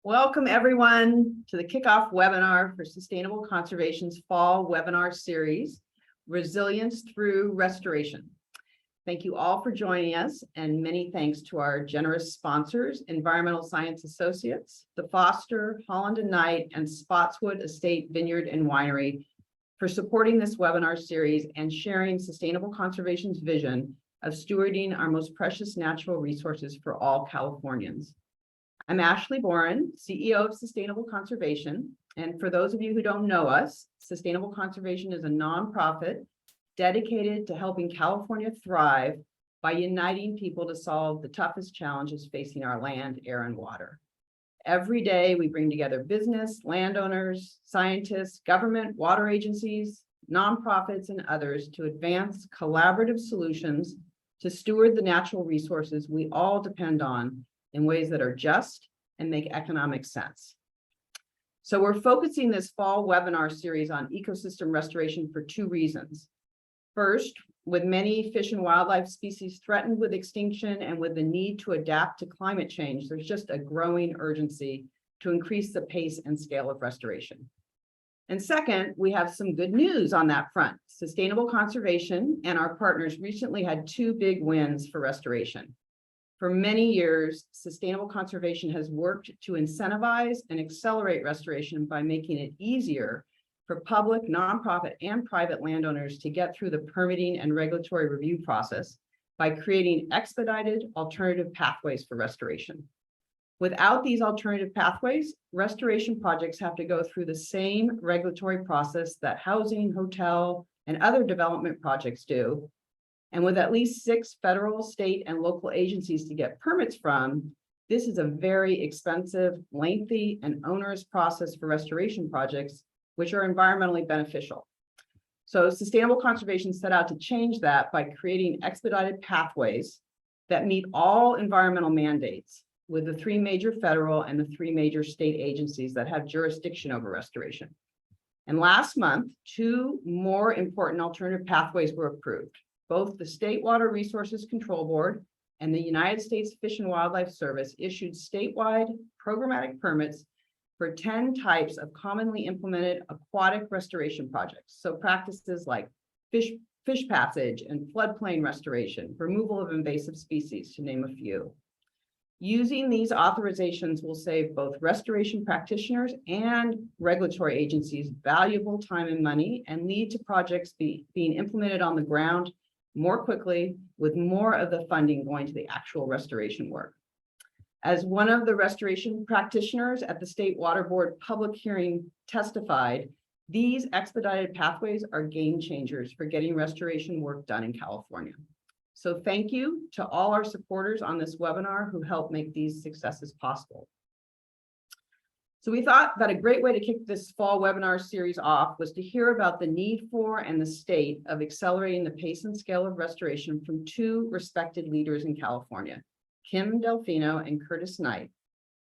Welcome everyone to the kickoff webinar for Sustainable Conservation's fall webinar series, Resilience Through Restoration. Thank you all for joining us, and many thanks to our generous sponsors, Environmental Science Associates, the Foster, Holland and Knight, and Spotswood Estate Vineyard and Winery for supporting this webinar series and sharing Sustainable Conservation's vision of stewarding our most precious natural resources for all Californians. I'm Ashley Boren, CEO of Sustainable Conservation. And for those of you who don't know us, Sustainable Conservation is a nonprofit dedicated to helping California thrive by uniting people to solve the toughest challenges facing our land, air, and water. Every day, we bring together business, landowners, scientists, government, water agencies, nonprofits, and others to advance collaborative solutions to steward the natural resources we all depend on in ways that are just and make economic sense. So we're focusing this fall webinar series on ecosystem restoration for two reasons. First, with many fish and wildlife species threatened with extinction and with the need to adapt to climate change, there's just a growing urgency to increase the pace and scale of restoration. And second, we have some good news on that front. Sustainable Conservation and our partners recently had two big wins for restoration. For many years, Sustainable Conservation has worked to incentivize and accelerate restoration by making it easier for public, nonprofit, and private landowners to get through the permitting and regulatory review process by creating expedited alternative pathways for restoration. Without these alternative pathways, restoration projects have to go through the same regulatory process that housing, hotel, and other development projects do. And with at least 6 federal, state, and local agencies to get permits from, this is a very expensive, lengthy, and onerous process for restoration projects, which are environmentally beneficial. So Sustainable Conservation set out to change that by creating expedited pathways that meet all environmental mandates with the 3 major federal and the 3 major state agencies that have jurisdiction over restoration. And last month, 2 more important alternative pathways were approved. Both the State Water Resources Control Board and the United States Fish and Wildlife Service issued statewide programmatic permits for 10 types of commonly implemented aquatic restoration projects. So practices like fish passage and floodplain restoration, removal of invasive species, to name a few. Using these authorizations will save both restoration practitioners and regulatory agencies valuable time and money and lead to projects being implemented on the ground more quickly, with more of the funding going to the actual restoration work. As one of the restoration practitioners at the State Water Board public hearing testified, these expedited pathways are game changers for getting restoration work done in California. So thank you to all our supporters on this webinar who helped make these successes possible. So we thought that a great way to kick this fall webinar series off was to hear about the need for and the state of accelerating the pace and scale of restoration from 2 respected leaders in California, Kim Delfino and Curtis Knight.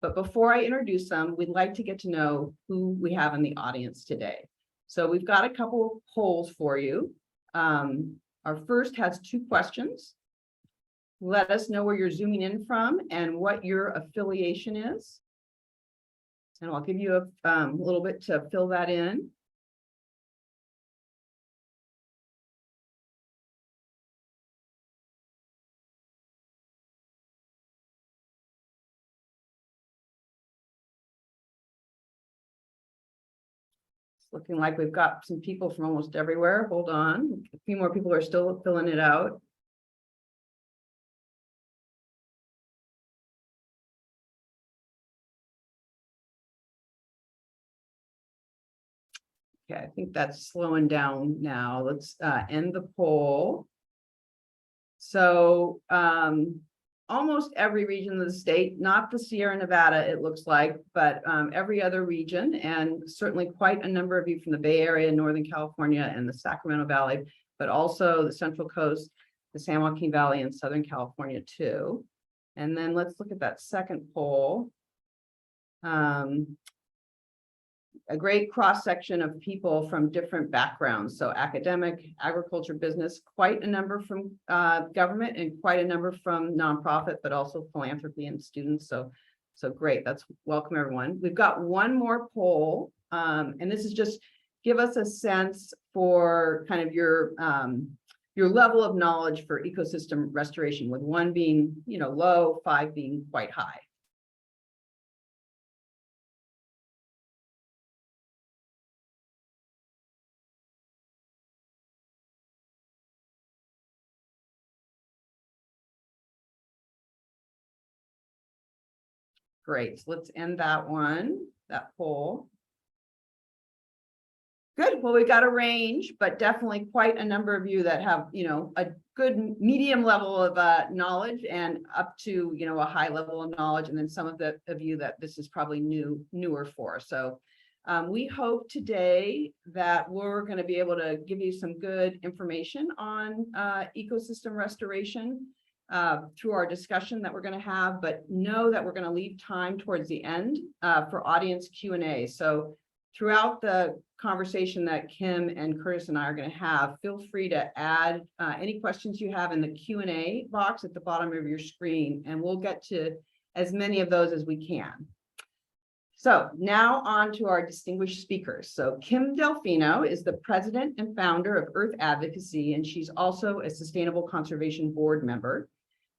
But before I introduce them, we'd like to get to know who we have in the audience today. So we've got a couple of polls for you. Our first has 2 questions. Let us know where you're zooming in from and what your affiliation is. And I'll give you a little bit to fill that in. It's looking like we've got some people from almost everywhere. Hold on. A few more people are still filling it out. Okay, I think that's slowing down now. Let's end the poll. So almost every region of the state, not the Sierra Nevada, it looks like, but every other region, and certainly quite a number of you from the Bay Area, Northern California, and the Sacramento Valley, but also the Central Coast, the San Joaquin Valley, and Southern California too. And then let's look at that second poll. A great cross-section of people from different backgrounds. So academic, agriculture, business, quite a number from government, and quite a number from nonprofit, but also philanthropy and students. So So great, that's welcome everyone. We've got one more poll, and this is just give us a sense for kind of your level of knowledge for ecosystem restoration, with 1 being, low, 5 being quite high. Great, so let's end that poll. Good, well, we got a range, but definitely quite a number of you that have, a good medium level of knowledge, and up to, a high level of knowledge, and then some of you that this is probably newer for. So we hope today that we're going to be able to give you some good information on ecosystem restoration through our discussion that we're going to have, but know that we're going to leave time towards the end for audience Q&A. So throughout the conversation that Kim and Curtis and I are going to have, feel free to add any questions you have in the Q&A box at the bottom of your screen, and we'll get to as many of those as we can. So now on to our distinguished speakers. So Kim Delfino is the president and founder of Earth Advocacy, and she's also a Sustainable Conservation Board member.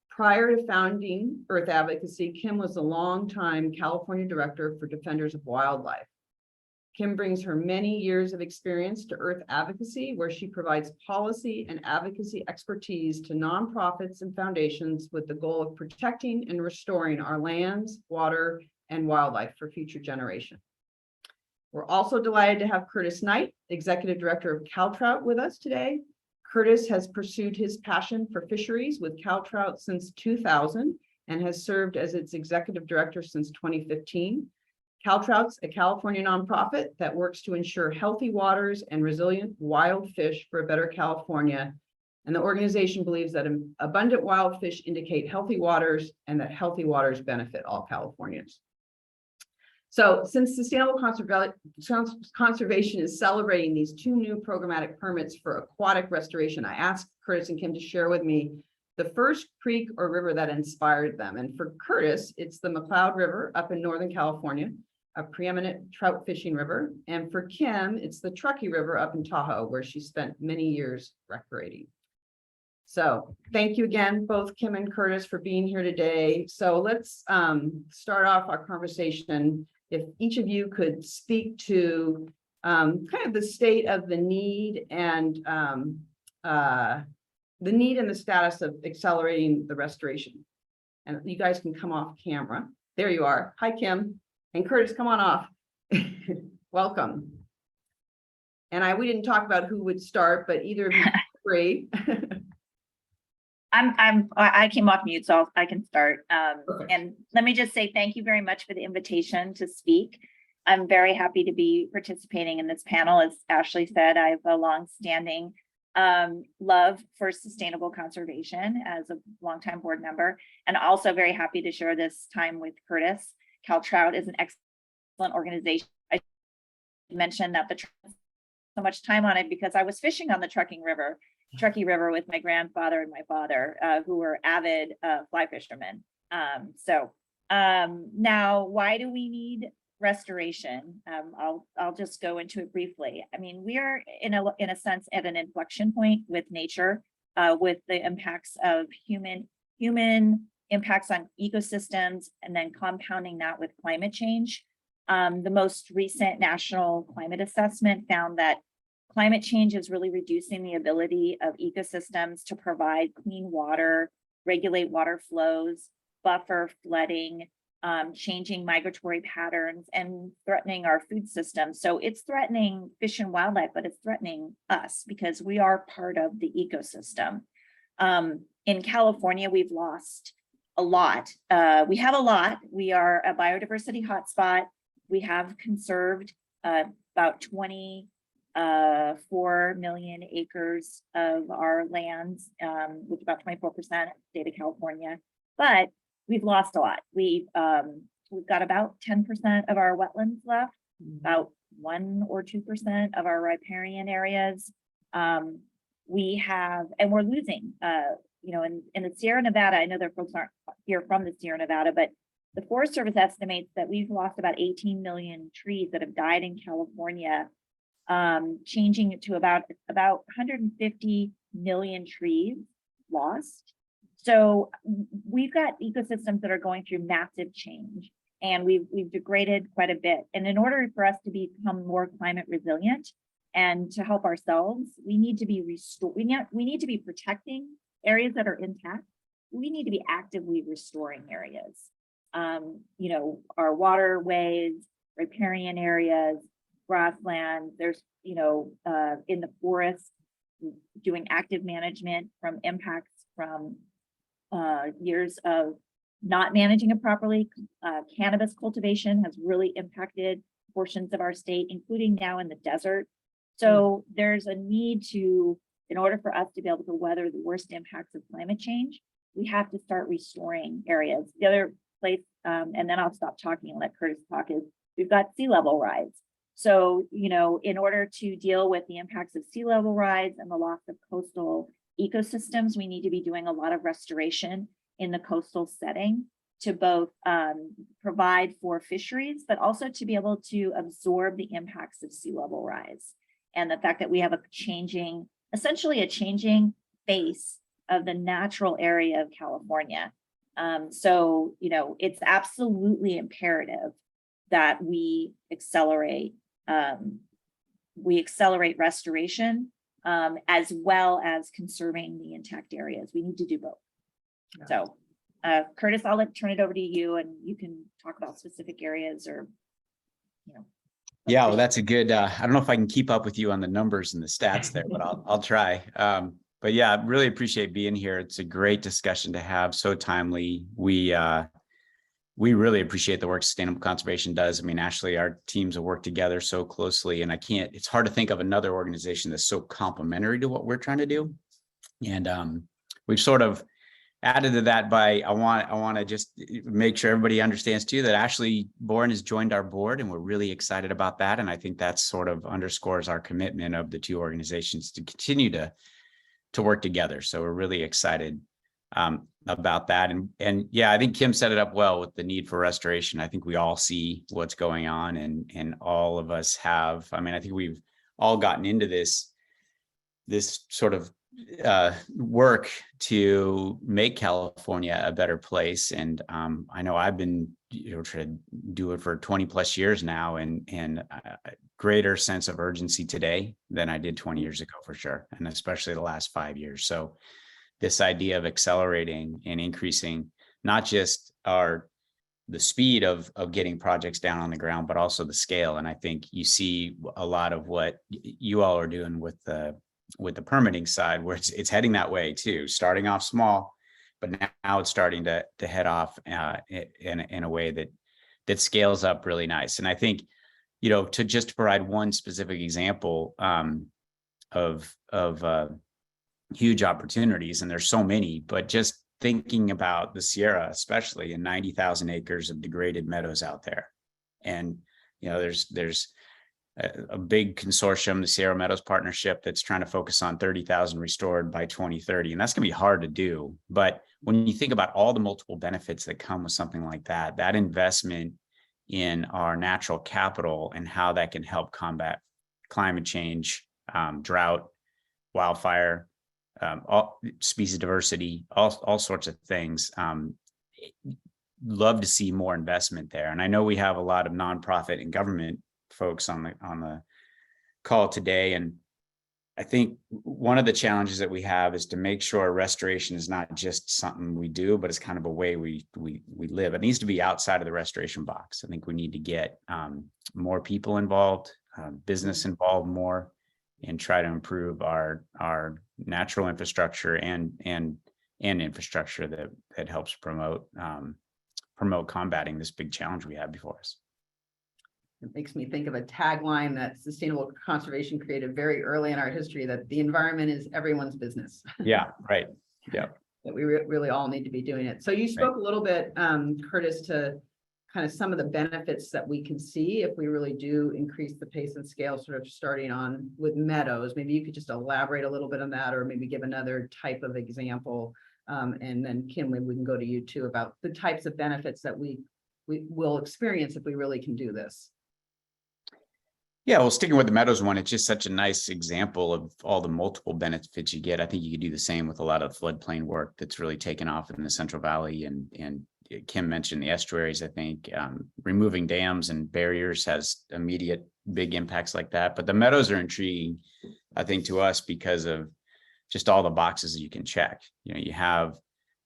Prior to founding Earth Advocacy, Kim was a longtime California director for Defenders of Wildlife. Kim brings her many years of experience to Earth Advocacy, where she provides policy and advocacy expertise to nonprofits and foundations with the goal of protecting and restoring our lands, water, and wildlife for future generations. We're also delighted to have Curtis Knight, Executive Director of CalTrout, with us today. Curtis has pursued his passion for fisheries with CalTrout since 2000 and has served as its Executive Director since 2015. CalTrout's a California nonprofit that works to ensure healthy waters and resilient wild fish for a better California. And the organization believes that abundant wild fish indicate healthy waters, and that healthy waters benefit all Californians. So since Sustainable Conservation is celebrating these 2 new programmatic permits for aquatic restoration, I asked Curtis and Kim to share with me the first creek or river that inspired them. And for Curtis, it's the McCloud River up in Northern California, a preeminent trout fishing river. And for Kim, it's the Truckee River up in Tahoe, where she spent many years recreating. So thank you again, both Kim and Curtis, for being here today. So let's start off our conversation. If each of you could speak to kind of the state of the need and the status of accelerating the restoration. And you guys can come off camera. There you are. Hi, Kim. And Curtis, come on off. Welcome. And we didn't talk about who would start, but either of you free. I came off mute, so I can start. And let me just say thank you very much for the invitation to speak. I'm very happy to be participating in this panel. As Ashley said, I have a long-standing love for sustainable conservation as a longtime board member, and also very happy to share this time with Curtis. CalTrout is an excellent organization. I mentioned that so much time on it because I was fishing on the Truckee River with my grandfather and my father, who were avid fly fishermen. Now, why do we need restoration? I'll just go into it briefly. I mean, we are in a sense at an inflection point with nature, with the impacts of human impacts on ecosystems, and then compounding that with climate change. The most recent national climate assessment found that climate change is really reducing the ability of ecosystems to provide clean water, regulate water flows, buffer flooding, changing migratory patterns, and threatening our food system. So it's threatening fish and wildlife, but it's threatening us because we are part of the ecosystem. In California, we've lost a lot. We have a lot. We are a biodiversity hotspot. We have conserved about 24 million acres of our lands, with about 24% of the state of California, but we've lost a lot. We've got about 10% of our wetlands left, about 1 or 2% of our riparian areas. We have, and we're losing, in the Sierra Nevada. I know there folks aren't here from the Sierra Nevada, but The Forest Service estimates that we've lost about 18 million trees that have died in California, changing it to about 150 million trees lost. So we've got ecosystems that are going through massive change, and we've degraded quite a bit. And in order for us to become more climate resilient and to help ourselves, we need to be restored. We need to be protecting areas that are intact. We need to be actively restoring areas. You know, our waterways, riparian areas, grasslands. There's, you know, in the forest, doing active management from impacts from years of not managing it properly. Cannabis cultivation has really impacted portions of our state, including now in the desert. So there's a need to, in order for us to be able to weather the worst impacts of climate change, we have to start restoring areas. The other place, and then I'll stop talking and let Curtis talk, is we've got sea level rise. So, you know, in order to deal with the impacts of sea level rise and the loss of coastal ecosystems, we need to be doing a lot of restoration in the coastal setting to both provide for fisheries, but also to be able to absorb the impacts of sea level rise. And the fact that we have essentially a changing face of the natural area of California. So, you know, it's absolutely imperative that we accelerate restoration, as well as conserving the intact areas. We need to do both. Yeah. So, Curtis, I'll turn it over to you, and you can talk about specific areas, or, you know. Yeah, well, that's a good, I don't know if I can keep up with you on the numbers and the stats there, but I'll try. But yeah, I really appreciate being here. It's a great discussion to have, so timely. We really appreciate the work Sustainable Conservation does. I mean, Ashley, our teams have worked together so closely, and it's hard to think of another organization that's so complementary to what we're trying to do. And we've sort of added to that by, I want to just make sure everybody understands too that Ashley Boren has joined our board, and we're really excited about that. And I think that sort of underscores our commitment of the two organizations to continue to work together. So we're really excited about that. And yeah, I think Kim set it up well with the need for restoration. I think we all see what's going on, and all of us have, I mean, I think we've all gotten into this sort of work to make California a better place. And I know I've been, trying to do it for 20 plus years now, and a greater sense of urgency today than I did 20 years ago, for sure. And especially the last 5 years. So this idea of accelerating and increasing not just the speed of getting projects down on the ground, but also the scale. And I think you see a lot of what you all are doing with the permitting side, where it's heading that way too, starting off small, but now it's starting to head off in a way that scales up really nice. And I think, to just provide one specific example of huge opportunities, and there's so many, but just thinking about the Sierra, especially, and 90,000 acres of degraded meadows out there. And, there's a big consortium, the Sierra Meadows Partnership, that's trying to focus on 30,000 restored by 2030. And that's going to be hard to do. But when you think about all the multiple benefits that come with something like that, that investment in our natural capital and how that can help combat climate change, drought, wildfire, all species diversity, all sorts of things. Love to see more investment there. And I know we have a lot of nonprofit and government folks on the call today. And I think one of the challenges that we have is to make sure restoration is not just something we do, but it's kind of a way we live. It needs to be outside of the restoration box. I think we need to get more people involved, business involved more, and try to improve our natural infrastructure and infrastructure that helps promote combating this big challenge we have before us. It makes me think of a tagline that Sustainable Conservation created very early in our history, that the environment is everyone's business. Yeah, right. Yeah. That we really all need to be doing it. So you spoke a little bit, Curtis, to kind of some of the benefits that we can see if we really do increase the pace and scale, sort of starting on with meadows. Maybe you could just elaborate a little bit on that, or maybe give another type of example. And then Kim, maybe we can go to you too about the types of benefits that we we will experience if we really can do this. Yeah, well, sticking with the Meadows one, it's just such a nice example of all the multiple benefits you get. I think you could do the same with a lot of floodplain work that's really taken off in the Central Valley. And Kim mentioned the estuaries. I think removing dams and barriers has immediate big impacts like that. But the Meadows are intriguing, I think, to us because of just all the boxes that you can check. You know,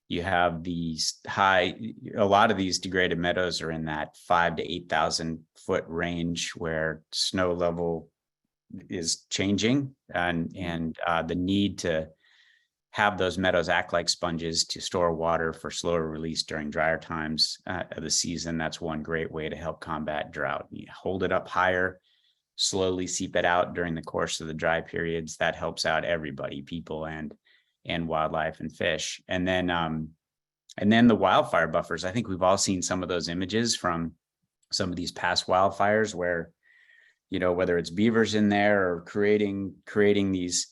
you have these a lot of these degraded meadows are in that 5,000 to 8,000 foot range where snow level is changing, and the need to have those meadows act like sponges to store water for slower release during drier times of the season. That's one great way to help combat drought. You hold it up higher, slowly seep it out during the course of the dry periods. That helps out everybody, people and wildlife and fish. And then the wildfire buffers. I think we've all seen some of those images from some of these past wildfires where, you know, whether it's beavers in there or creating these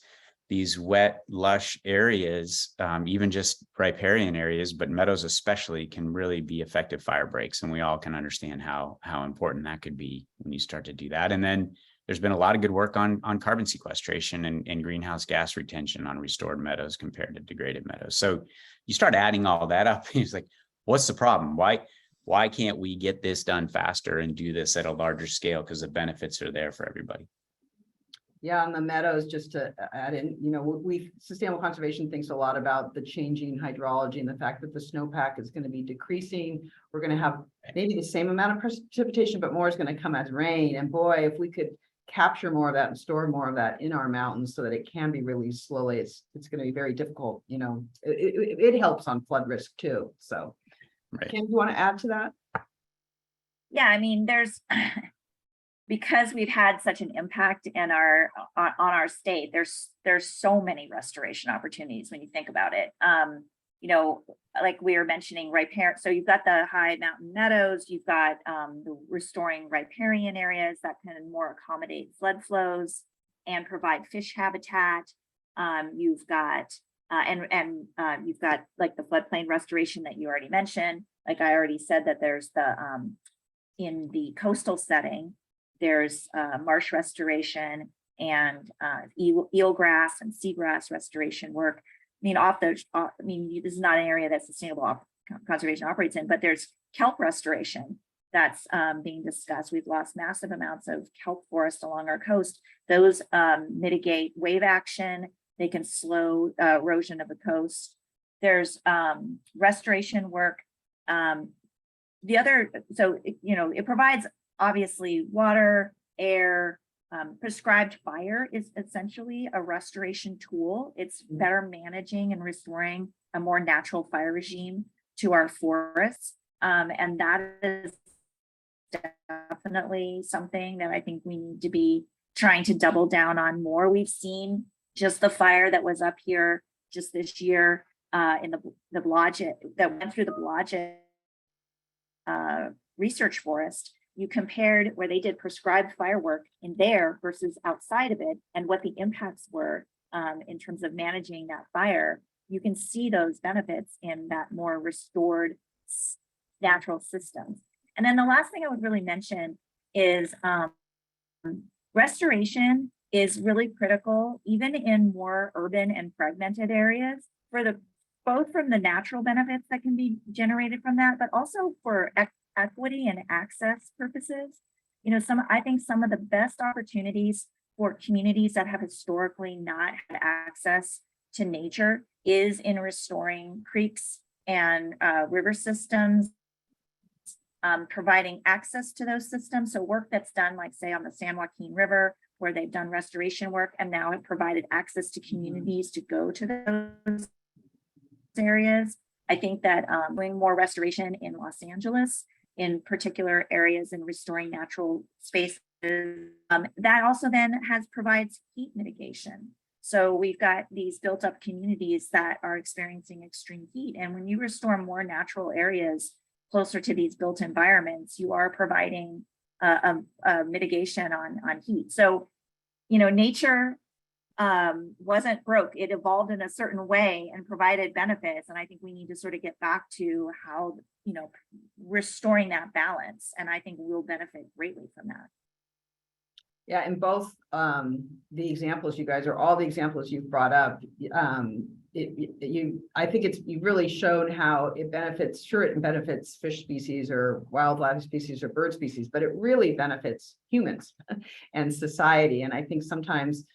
wet, lush areas, even just riparian areas, but meadows especially, can really be effective fire breaks. And we all can understand how important that could be when you start to do that. And then there's been a lot of good work on carbon sequestration and greenhouse gas retention on restored meadows compared to degraded meadows. So you start adding all that up, it's like, what's the problem? Why can't we get this done faster and do this at a larger scale? Because the benefits are there for everybody. Yeah, on the meadows, just to add in, you know, sustainable conservation thinks a lot about the changing hydrology and the fact that the snowpack is going to be decreasing. We're going to have maybe the same amount of precipitation, but more is going to come as rain. And boy, if we could capture more of that and store more of that in our mountains so that it can be released slowly, it's going to be very difficult. You know, it helps on flood risk too. So, right. Kim, do you want to add to that? Yeah, I mean, there's because we've had such an impact in on our state, there's so many restoration opportunities when you think about it. You know, like we were mentioning, riparian. So you've got the high mountain meadows, you've got the restoring riparian areas that can more accommodate flood flows and provide fish habitat. You've got you've got like the floodplain restoration that you already mentioned. Like I already said, that there's the in the coastal setting, there's marsh restoration and eelgrass and seagrass restoration work. I mean, this is not an area that sustainable conservation operates in, but there's kelp restoration that's being discussed. We've lost massive amounts of kelp forest along our coast. Those mitigate wave action. They can slow erosion of the coast. There's restoration work. It provides obviously water, air. Prescribed fire is essentially a restoration tool. It's better managing and restoring a more natural fire regime to our forests. And that is definitely something that I think we need to be trying to double down on more. We've seen just the fire that was up here just this year in the Blodgett, that went through the Blodgett research forest. You compared where they did prescribed firework in there versus outside of it, and what the impacts were in terms of managing that fire. You can see those benefits in that more restored natural systems. And then the last thing I would really mention is restoration is really critical, even in more urban and fragmented areas, both from the natural benefits that can be generated from that, but also for equity and access purposes. You know, I think some of the best opportunities for communities that have historically not had access to nature is in restoring creeks and river systems, providing access to those systems. So work that's done, like say on the San Joaquin River, where they've done restoration work and now have provided access to communities to go to those areas. I think that doing more restoration in Los Angeles, in particular areas and restoring natural spaces, that also then provides heat mitigation. So we've got these built up communities that are experiencing extreme heat. And when you restore more natural areas closer to these built environments, you are providing a mitigation on heat. So, you know, nature wasn't broke. It evolved in a certain way and provided benefits. And I think we need to sort of get back to how, restoring that balance. And I think we'll benefit greatly from that. Yeah, and both the examples you guys, or all the examples you've brought up, I think you've really shown how it benefits. Sure, it benefits fish species or wildlife species or bird species, but it really benefits humans and society. And I think sometimes,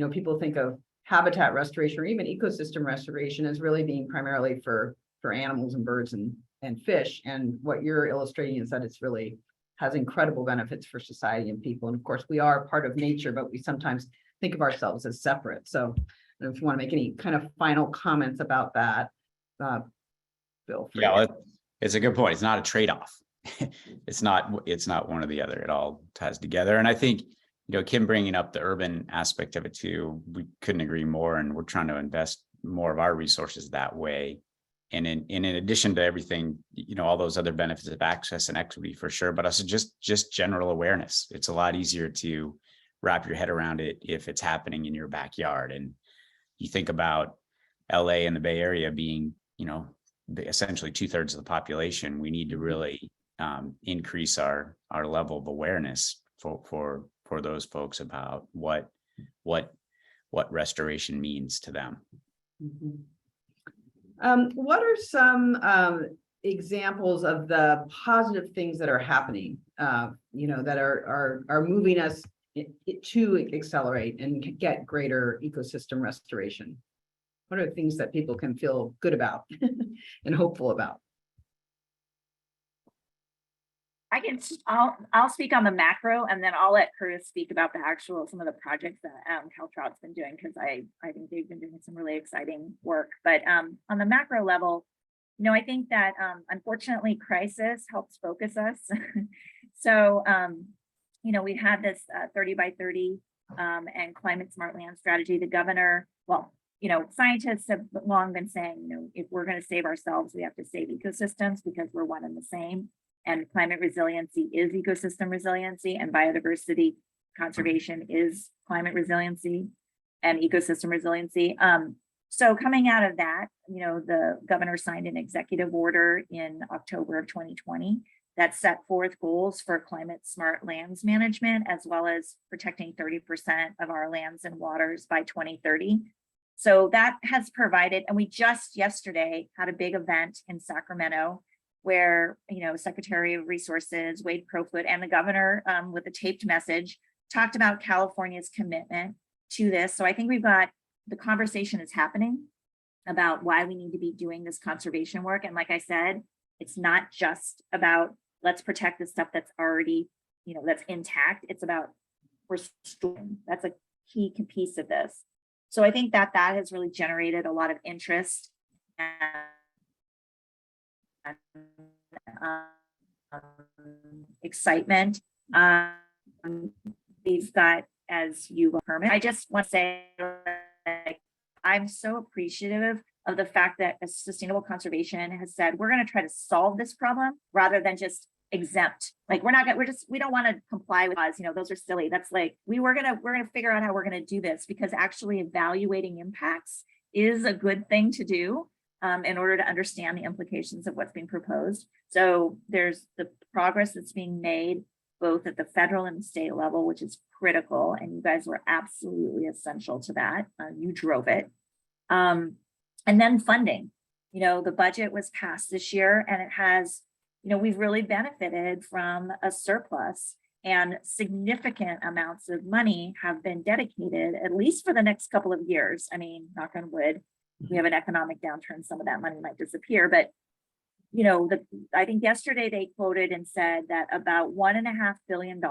people think of habitat restoration or even ecosystem restoration as really being primarily for animals and birds and fish. And what you're illustrating is that it's really has incredible benefits for society and people. And of course, we are part of nature, but we sometimes think of ourselves as separate. So I don't know if you want to make any kind of final comments about that, Bill. Yeah, it's a good point. It's not a trade-off. It's not one or the other. It all ties together. And I think, Kim bringing up the urban aspect of it too, we couldn't agree more. And we're trying to invest more of our resources that way. And in addition to everything, all those other benefits of access and equity for sure, but also just general awareness. It's a lot easier to wrap your head around it if it's happening in your backyard. And you think about LA and the Bay Area being, essentially 2/3 of the population. We need to really increase our level of awareness for those folks about what restoration means to them. Mm-hmm. What are some examples of the positive things that are happening, that are moving us to accelerate and get greater ecosystem restoration? What are the things that people can feel good about and hopeful about? I'll speak on the macro, and then I'll let Curtis speak about some of the projects that CalTrout's been doing, because I think they've been doing some really exciting work. But on the macro level, I think that unfortunately crisis helps focus us. So we had this 30 by 30 and climate smart land strategy. The governor, scientists have long been saying, if we're going to save ourselves, we have to save ecosystems because we're one and the same. And climate resiliency is ecosystem resiliency, and biodiversity conservation is climate resiliency and ecosystem resiliency. So coming out of that, the governor signed an executive order in October of 2020 that set forth goals for climate smart lands management, as well as protecting 30% of our lands and waters by 2030. So that has provided, and we just yesterday had a big event in Sacramento where, Secretary of Resources, Wade Crowfoot, and the governor with a taped message talked about California's commitment to this. So I think the conversation is happening about why we need to be doing this conservation work. And like I said, it's not just about let's protect the stuff that's already, that's intact. It's about restoring. That's a key piece of this. So I think that has really generated a lot of interest and excitement. We've got, as you permit, I just want to say, I'm so appreciative of the fact that Sustainable Conservation has said we're going to try to solve this problem rather than just exempt. Like we don't want to comply with laws. Those are silly. That's like we're gonna figure out how we're gonna do this, because actually evaluating impacts is a good thing to do in order to understand the implications of what's being proposed. So there's the progress that's being made both at the federal and state level, which is critical. And you guys were absolutely essential to that. You drove it. And then funding, the budget was passed this year, and it has, we've really benefited from a surplus, and significant amounts of money have been dedicated, at least for the next couple of years. I mean, knock on wood, we have an economic downturn, some of that money might disappear, but I think yesterday they quoted and said that about $1.5 billion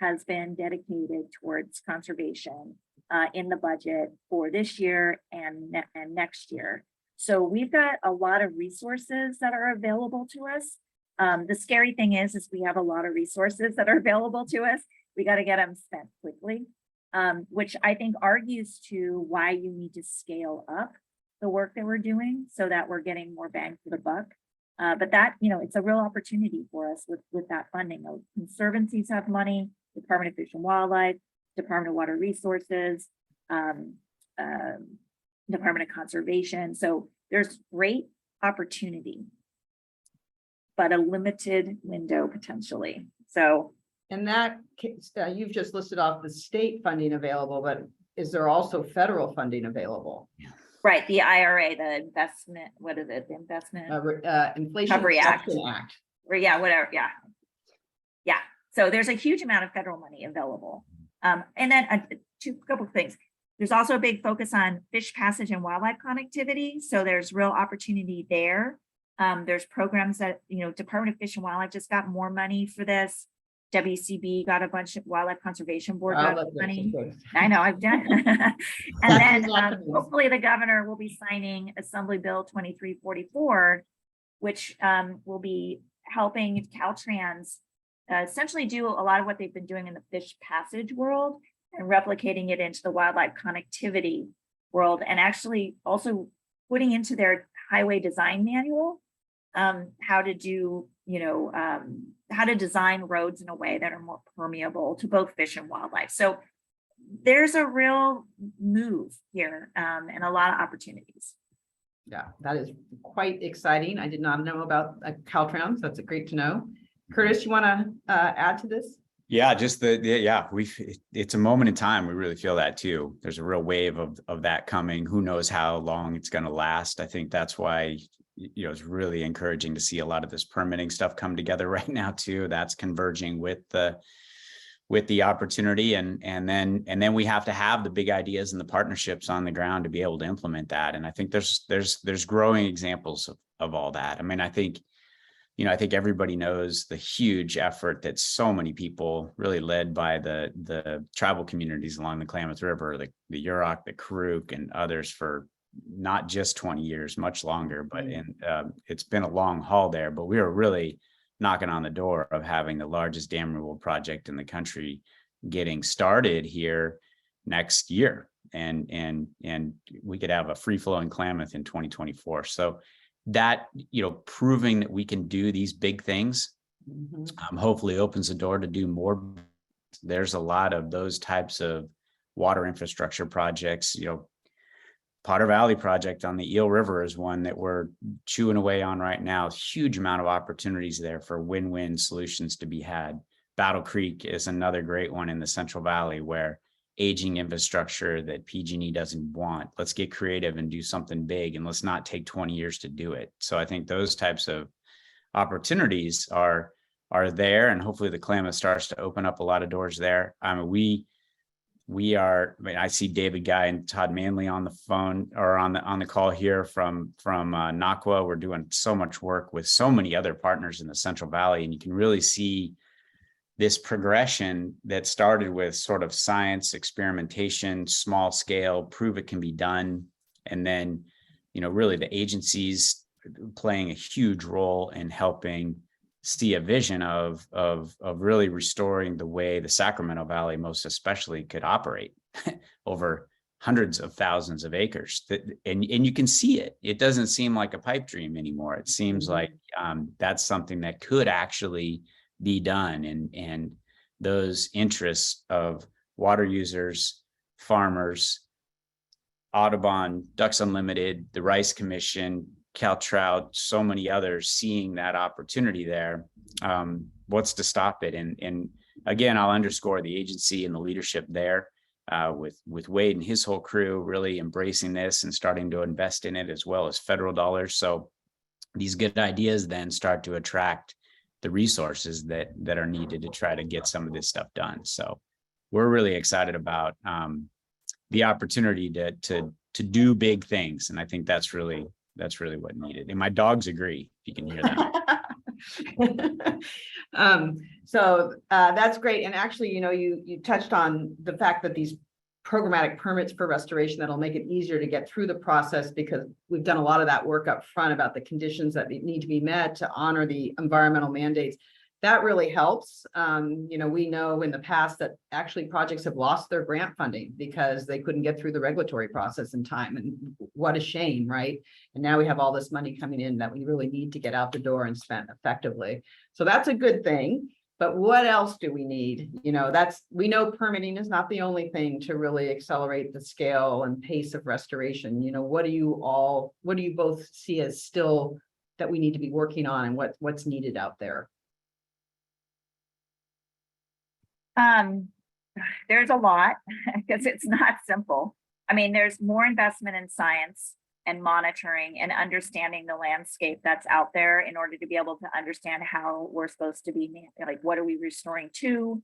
has been dedicated towards conservation in the budget for this year and next year. So we've got a lot of resources that are available to us. The scary thing is we have a lot of resources that are available to us. We got to get them spent quickly, which I think argues to why you need to scale up the work that we're doing so that we're getting more bang for the buck. But that, it's a real opportunity for us with that funding. Conservancies have money, Department of Fish and Wildlife, Department of Water Resources, um, Department of Conservation. So there's great opportunity, but a limited window potentially. So In that case, you've just listed off the state funding available, but is there also federal funding available? right, the IRA, the investment, what is it? The investment, Inflation Recovery Act. Reduction Act. or yeah, whatever, yeah. Yeah, so there's a huge amount of federal money available. And then couple of things. There's also a big focus on fish passage and wildlife connectivity. So there's real opportunity there. There's programs that, Department of Fish and Wildlife just got more money for this. WCB got a bunch of Wildlife Conservation Board got money. I know, I've done. And then hopefully the governor will be signing Assembly Bill 2344, which will be helping Caltrans essentially do a lot of what they've been doing in the fish passage world and replicating it into the wildlife connectivity world, and actually also putting into their highway design manual how to do, how to design roads in a way that are more permeable to both fish and wildlife. So there's a real move here and a lot of opportunities. Yeah, that is quite exciting. I did not know about Caltrans. That's great to know. Curtis, you want to add to this? Yeah, just it's a moment in time. We really feel that too. There's a real wave of that coming. Who knows how long it's going to last. I think that's why, it's really encouraging to see a lot of this permitting stuff come together right now too. That's converging with the opportunity. And then we have to have the big ideas and the partnerships on the ground to be able to implement that. And I think there's growing examples of all that. I mean, I think everybody knows the huge effort that so many people, really led by the tribal communities along the Klamath River, the Yurok, the Karuk, and others for not just 20 years, much longer, but it's been a long haul there. But we are really knocking on the door of having the largest dam removal project in the country getting started here next year. And we could have a free-flowing Klamath in 2024. So that, proving that we can do these big things, hopefully opens the door to do more. There's a lot of those types of water infrastructure projects. Potter Valley project on the Eel River is one that we're chewing away on right now. Huge amount of opportunities there for win-win solutions to be had. Battle Creek is another great one in the Central Valley where aging infrastructure that PG&E doesn't want. Let's get creative and do something big, and let's not take 20 years to do it. So I think those types of opportunities are there, and hopefully the Klamath starts to open up a lot of doors there. I see David Guy and Todd Manley on the phone or on the call here from NACWA. We're doing so much work with so many other partners in the Central Valley, and you can really see this progression that started with sort of science, experimentation, small scale, prove it can be done. And then, really the agencies playing a huge role in helping see a vision of really restoring the way the Sacramento Valley, most especially, could operate over hundreds of thousands of acres. And you can see it. It doesn't seem like a pipe dream anymore. It seems like that's something that could actually be done, and those interests of water users, farmers, Audubon, Ducks Unlimited, the Rice Commission, CalTrout, so many others seeing that opportunity there. What's to stop it? And again, I'll underscore the agency and the leadership there with Wade and his whole crew really embracing this and starting to invest in it, as well as federal dollars. So these good ideas then start to attract the resources that are needed to try to get some of this stuff done. So we're really excited about the opportunity to do big things. And I think that's really what needed. And my dogs agree, if you can hear that. So that's great. And actually, you touched on the fact that these programmatic permits for restoration, that'll make it easier to get through the process, because we've done a lot of that work up front about the conditions that need to be met to honor the environmental mandates. That really helps. We know in the past that actually projects have lost their grant funding because they couldn't get through the regulatory process in time. And what a shame, right? And now we have all this money coming in that we really need to get out the door and spent effectively. So that's a good thing. But what else do we need? You know, we know permitting is not the only thing to really accelerate the scale and pace of restoration. You know, what do you both see as still that we need to be working on, and what's needed out there? There's a lot because it's not simple. I mean, there's more investment in science and monitoring and understanding the landscape that's out there in order to be able to understand how we're supposed to be, like, what are we restoring to,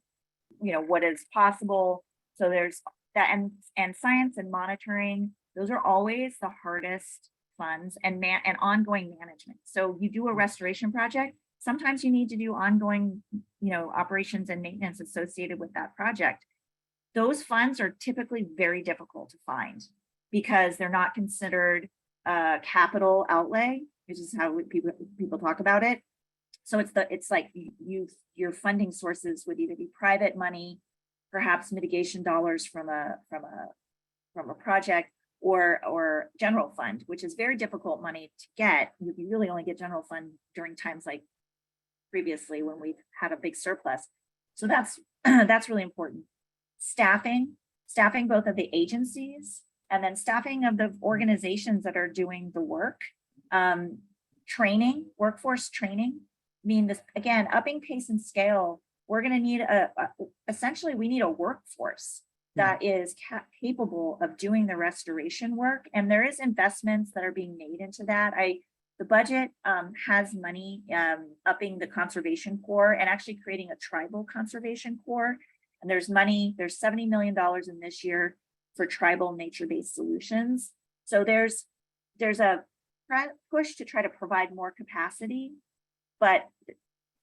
you know, what is possible. So there's that, and science and monitoring, those are always the hardest funds, and ongoing management. So you do a restoration project, sometimes you need to do ongoing, you know, operations and maintenance associated with that project. Those funds are typically very difficult to find because they're not considered capital outlay, which is how people talk about it. So it's like your funding sources would either be private money, perhaps mitigation dollars from a project, or general fund, which is very difficult money to get. You really only get general fund during times like previously when we've had a big surplus. So that's that's really important. Staffing both of the agencies and then staffing of the organizations that are doing the work. Training, workforce training. I mean, this again, upping pace and scale. We're going to need essentially we need a workforce that is capable of doing the restoration work, and there is investments that are being made into that. The budget has money upping the conservation corps and actually creating a tribal conservation corps. And there's money, there's $70 million in this year for tribal nature-based solutions. So there's a push to try to provide more capacity, but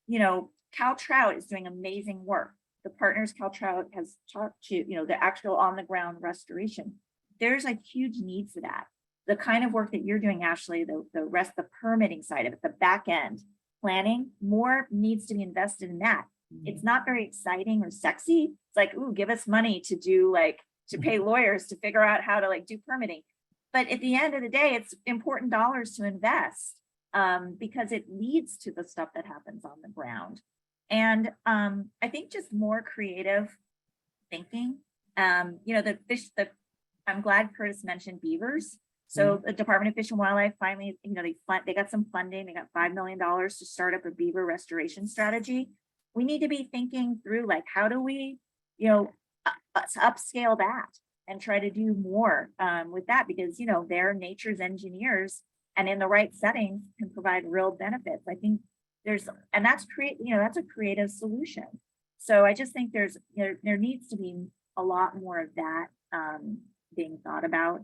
you know, CalTrout is doing amazing work. The partners CalTrout has talked to, you know, the actual on the ground restoration. There's a huge need for that. The kind of work that you're doing, Ashley, the permitting side of it, the back end planning, more needs to be invested in that. It's not very exciting or sexy. It's like, ooh, give us money to do to pay lawyers to figure out how to do permitting. But at the end of the day, it's important dollars to invest because it leads to the stuff that happens on the ground. And I think just more creative thinking. You know, I'm glad Curtis mentioned beavers. So the Department of Fish and Wildlife finally, you know, they got some funding. They got $5 million to start up a beaver restoration strategy. We need to be thinking through how do we, you know, upscale that and try to do more with that, because, you know, they're nature's engineers and in the right settings can provide real benefits. I think that's a creative solution. So I just think there needs to be a lot more of that being thought about.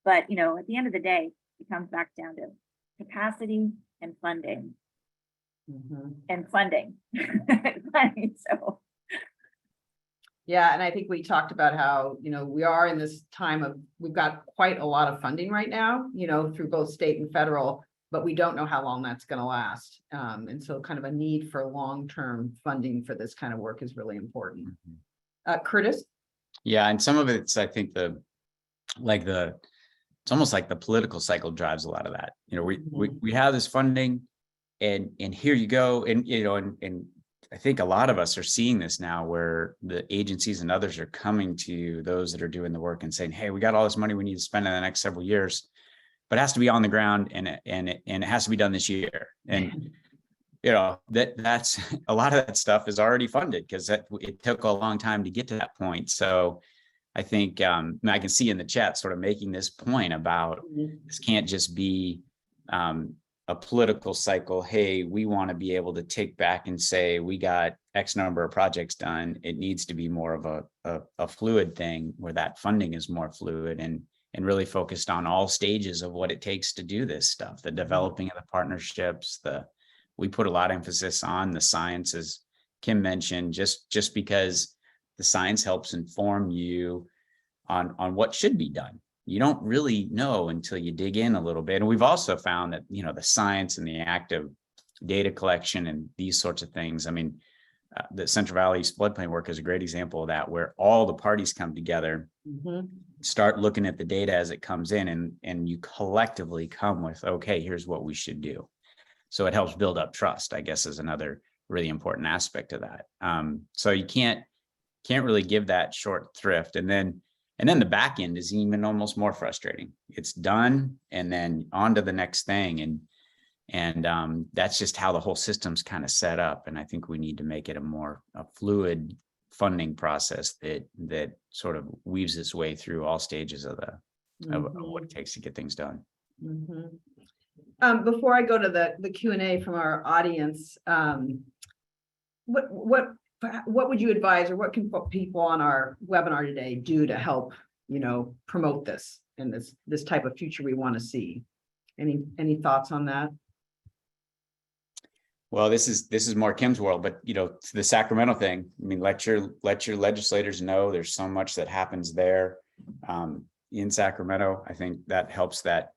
But, you know, at the end of the day, it comes back down to capacity and funding. And funding. So yeah, and I think we talked about how, you know, we are in this time of, we've got quite a lot of funding right now, you know, through both state and federal, but we don't know how long that's going to last. And so kind of a need for long-term funding for this kind of work is really important. Curtis? Yeah, and some of it's, I think it's almost like the political cycle drives a lot of that. You know, we have this funding and here you go. And, you know, and I think a lot of us are seeing this now where the agencies and others are coming to those that are doing the work and saying, hey, we got all this money we need to spend in the next several years, but it has to be on the ground and it has to be done this year. And, you know, that's a lot of that stuff is already funded because it took a long time to get to that point. So I think I can see in the chat sort of making this point about this can't just be a political cycle. Hey, we want to be able to take back and say we got X number of projects done. It needs to be more of a fluid thing where that funding is more fluid and really focused on all stages of what it takes to do this stuff. The developing of the partnerships, we put a lot of emphasis on the science, as Kim mentioned, just because the science helps inform you on what should be done. You don't really know until you dig in a little bit. And we've also found that, you know, the science and the active data collection and these sorts of things. I mean, the Central Valley's floodplain work is a great example of that, where all the parties come together, start looking at the data as it comes in, and you collectively come with, okay, here's what we should do. So it helps build up trust, I guess, is another really important aspect of that. So you can't really give that short thrift. And then the back end is even almost more frustrating. It's done and then on to the next thing. And that's just how the whole system's kind of set up. And I think we need to make it a fluid funding process that sort of weaves its way through all stages of what it takes to get things done. Before I go to the Q&A from our audience, what would you advise, or what can people on our webinar today do to help, promote this and this type of future we want to see? Any thoughts on that? Well, this is more Kim's world, but to the Sacramento thing, I mean, let your legislators know there's so much that happens there in Sacramento. I think that helps that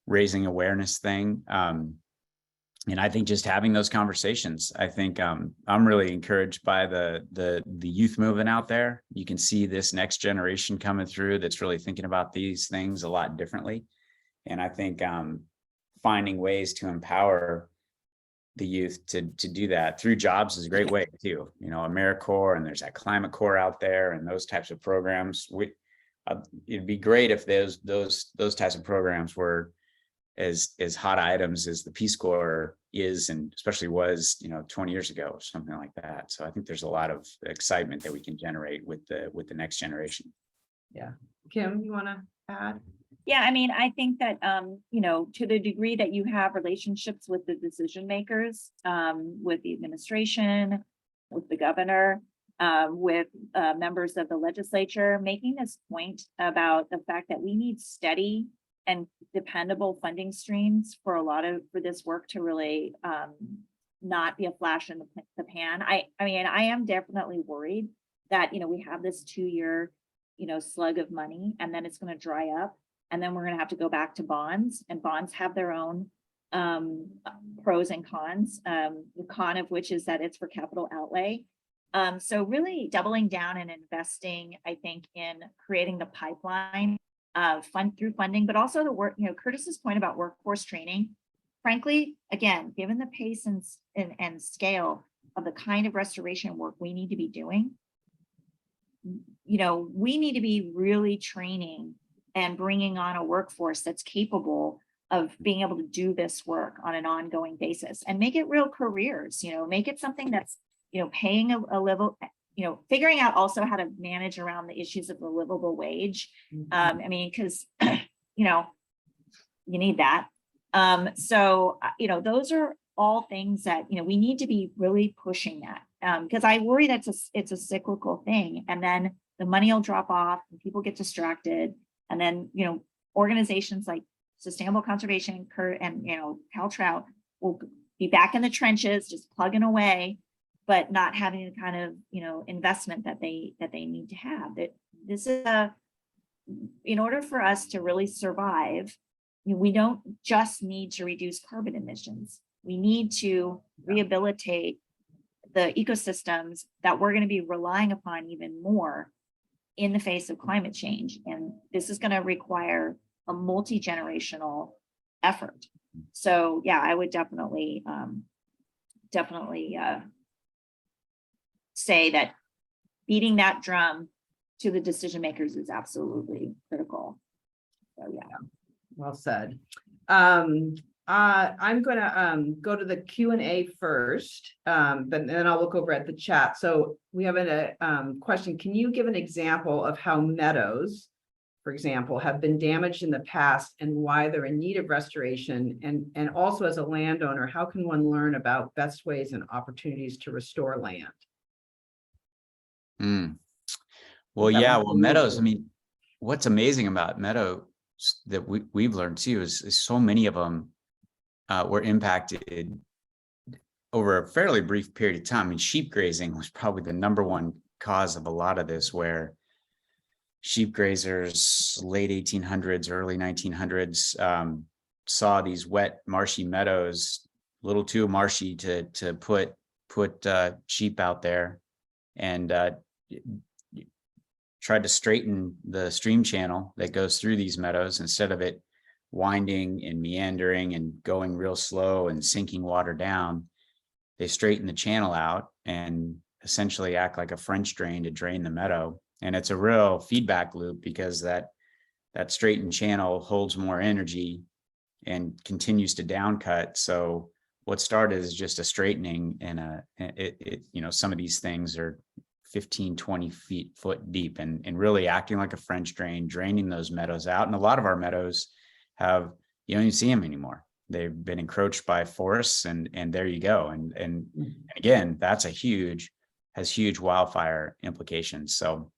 raising awareness thing. And I think just having those conversations, I think I'm really encouraged by the youth movement out there. You can see this next generation coming through that's really thinking about these things a lot differently. And I think finding ways to empower the youth to do that through jobs is a great way too. AmeriCorps, and there's that Climate Corps out there and those types of programs. It'd be great if those types of programs were as hot items as the Peace Corps is, and especially was 20 years ago or something like that. So I think there's a lot of excitement that we can generate with the next generation. Yeah. Kim, you want to add? Yeah, I mean, I think that, to the degree that you have relationships with the decision makers, with the administration, with the governor, with members of the legislature, making this point about the fact that we need steady and dependable funding streams for this work to really not be a flash in the pan. I mean, I am definitely worried that, we have this 2-year, slug of money, and then it's going to dry up. And then we're going to have to go back to bonds, and bonds have their own pros and cons. The con of which is that it's for capital outlay. So really doubling down and investing, I think, in creating the pipeline through funding, but also the work, Curtis's point about workforce training. Frankly, again, given the pace and scale of the kind of restoration work we need to be doing, we need to be really training and bringing on a workforce that's capable of being able to do this work on an ongoing basis and make it real careers, make it something that's, paying a level, figuring out also how to manage around the issues of the livable wage. I mean, because, you need that. So, those are all things that, we need to be really pushing that, because I worry that it's a cyclical thing. And then the money will drop off and people get distracted. And then, organizations like Sustainable Conservation and, CalTrout will be back in the trenches, just plugging away, but not having the kind of, investment that they need to have. That this is in order for us to really survive, we don't just need to reduce carbon emissions. We need to rehabilitate the ecosystems that we're going to be relying upon even more in the face of climate change. And this is going to require a multi-generational effort. So yeah, I would definitely say that beating that drum to the decision makers is absolutely critical. So yeah. Well said. I'm going to go to the Q&A first, but then I'll look over at the chat. So we have a question. Can you give an example of how meadows, for example, have been damaged in the past and why they're in need of restoration? And also, as a landowner, how can one learn about best ways and opportunities to restore land? Well, yeah, well, meadows, I mean, what's amazing about meadows that we've learned too is so many of them were impacted over a fairly brief period of time. I mean, sheep grazing was probably the #1 cause of a lot of this, where sheep grazers, late 1800s, early 1900s, saw these wet, marshy meadows, a little too marshy to put sheep out there, and tried to straighten the stream channel that goes through these meadows instead of it winding and meandering and going real slow and sinking water down. they straighten the channel out and essentially act like a French drain to drain the meadow. And it's a real feedback loop because that straightened channel holds more energy and continues to downcut. So what started as just a straightening and some of these things are 15, 20 foot deep and really acting like a French drain, draining those meadows out. And a lot of our meadows you don't even see them anymore. They've been encroached by forests and there you go. And again, has huge wildfire implications. So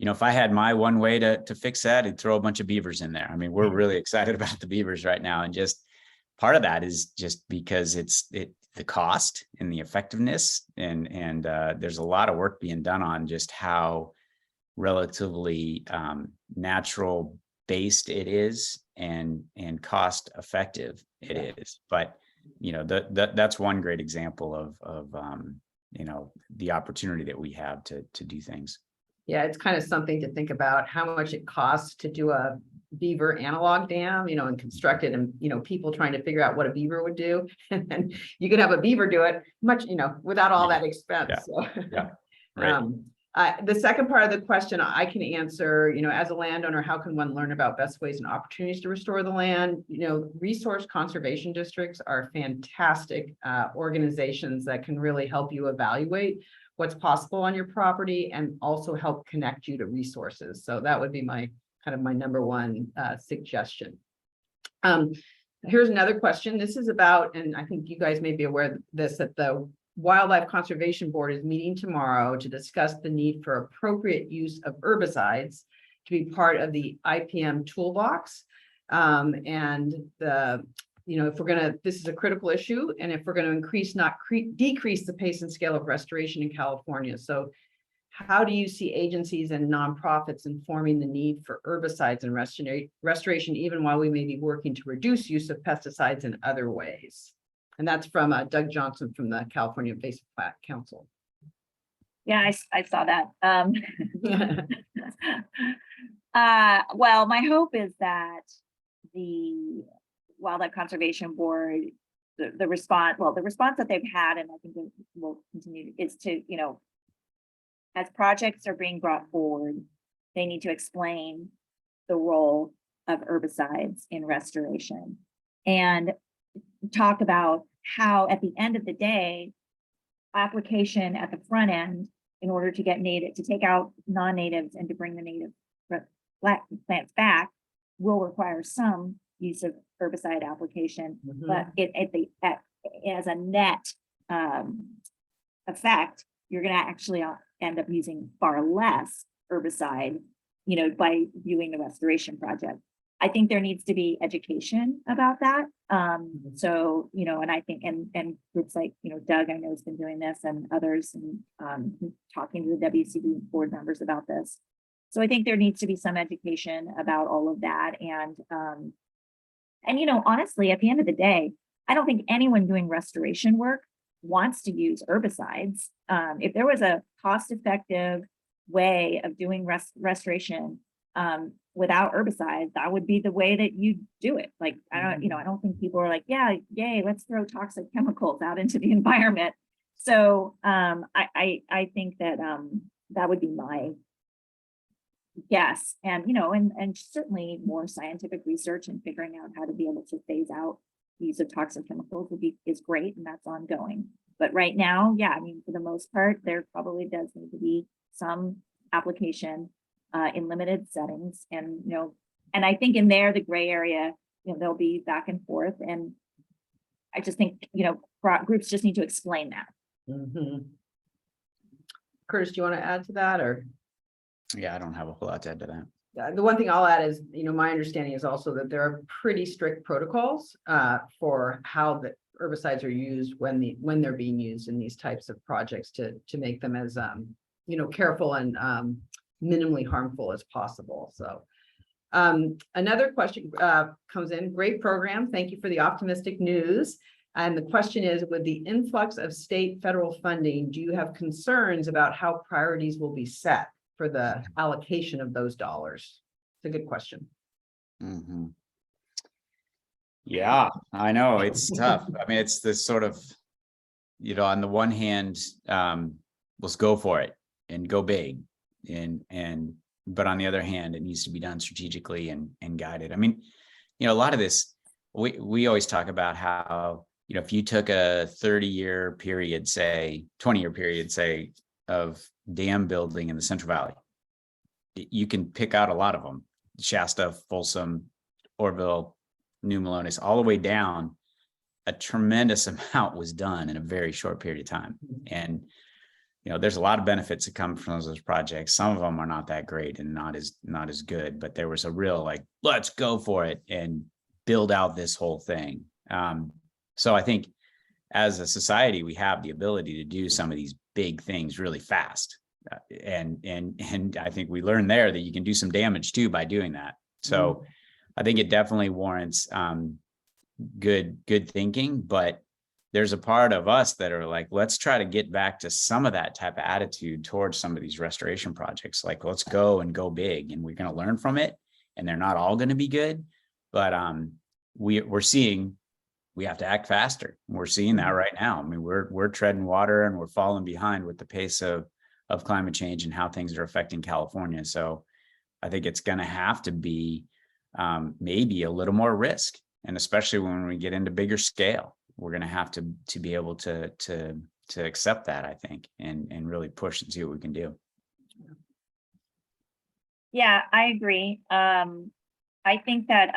if I had my one way to fix that, I'd throw a bunch of beavers in there. I mean, we're really excited about the beavers right now. And just part of that is just because the cost and the effectiveness and there's a lot of work being done on just how relatively natural based it is and cost effective it is. But that's one great example of the opportunity that we have to do things. Yeah, it's kind of something to think about how much it costs to do a beaver analog dam, and construct it, and people trying to figure out what a beaver would do. And then you could have a beaver do it much, without all that expense. Yeah. So, Yeah. Right. The second part of the question I can answer, as a landowner, how can one learn about best ways and opportunities to restore the land? Resource conservation districts are fantastic organizations that can really help you evaluate what's possible on your property and also help connect you to resources. So that would be my number one suggestion. Here's another question. This is about, and I think you guys may be aware of this, that the Wildlife Conservation Board is meeting tomorrow to discuss the need for appropriate use of herbicides to be part of the IPM toolbox. This is a critical issue, and if we're going to increase, not decrease the pace and scale of restoration in California. So how do you see agencies and nonprofits informing the need for herbicides and restoration, even while we may be working to reduce use of pesticides in other ways? And that's from Doug Johnson from the California Invasive Plant Council. Yeah, I saw that. Well, my hope is that the Wildlife Conservation Board, the response that they've had, and I think it will continue, is to, as projects are being brought forward, they need to explain the role of herbicides in restoration and talk about how, at the end of the day, application at the front end, in order to get to take out non-natives and to bring the native plants back, will require some use of herbicide application, but as a net effect, you're going to actually end up using far less herbicide, by viewing the restoration project. I think there needs to be education about that. So, and I think, and groups like, Doug, I know has been doing this, and others, and talking to the WCB board members about this. So I think there needs to be some education about all of that. And honestly, at the end of the day, I don't think anyone doing restoration work wants to use herbicides. If there was a cost-effective way of doing restoration without herbicides, that would be the way that you do it. Like, I don't think people are like, yeah, yay, let's throw toxic chemicals out into the environment. So I think that that would be my guess. And and certainly more scientific research and figuring out how to be able to phase out the use of toxic chemicals is great, and that's ongoing. But right now, yeah, for the most part, there probably does need to be some application in limited settings, and and I think in there, the gray area, there'll be back and forth, and I just think groups just need to explain that. Curtis, do you want to add to that, or? Yeah, I don't have a whole lot to add to that. The one thing I'll add is, my understanding is also that there are pretty strict protocols for how the herbicides are used when they're being used in these types of projects to make them as careful and minimally harmful as possible. So another question comes in. Great program. Thank you for the optimistic news. And the question is, with the influx of state federal funding, do you have concerns about how priorities will be set for the allocation of those dollars? It's a good question. Yeah, I know, it's tough. I mean, it's this sort of, on the one hand, let's go for it and go big. But on the other hand, it needs to be done strategically and guided. I mean, a lot of this, we always talk about how, if you took a 30-year period, say 20-year period, say, of dam building in the Central Valley, you can pick out a lot of them: Shasta, Folsom, Orville, New Melones, all the way down. A tremendous amount was done in a very short period of time. And, there's a lot of benefits that come from those projects. Some of them are not that great and not as good, but there was a real, like, let's go for it and build out this whole thing. So I think as a society, we have the ability to do some of these big things really fast. And I think we learned there that you can do some damage too by doing that. So I think it definitely warrants good thinking, but there's a part of us that are like, let's try to get back to some of that type of attitude towards some of these restoration projects. Like, let's go big, and we're going to learn from it, and they're not all going to be good, but we're seeing we have to act faster. We're seeing that right now. I mean, we're treading water, and we're falling behind with the pace of climate change and how things are affecting California. So I think it's going to have to be maybe a little more risk. And especially when we get into bigger scale, we're going to have to be able to accept that, I think, and really push and see what we can do. Yeah, I agree. I think that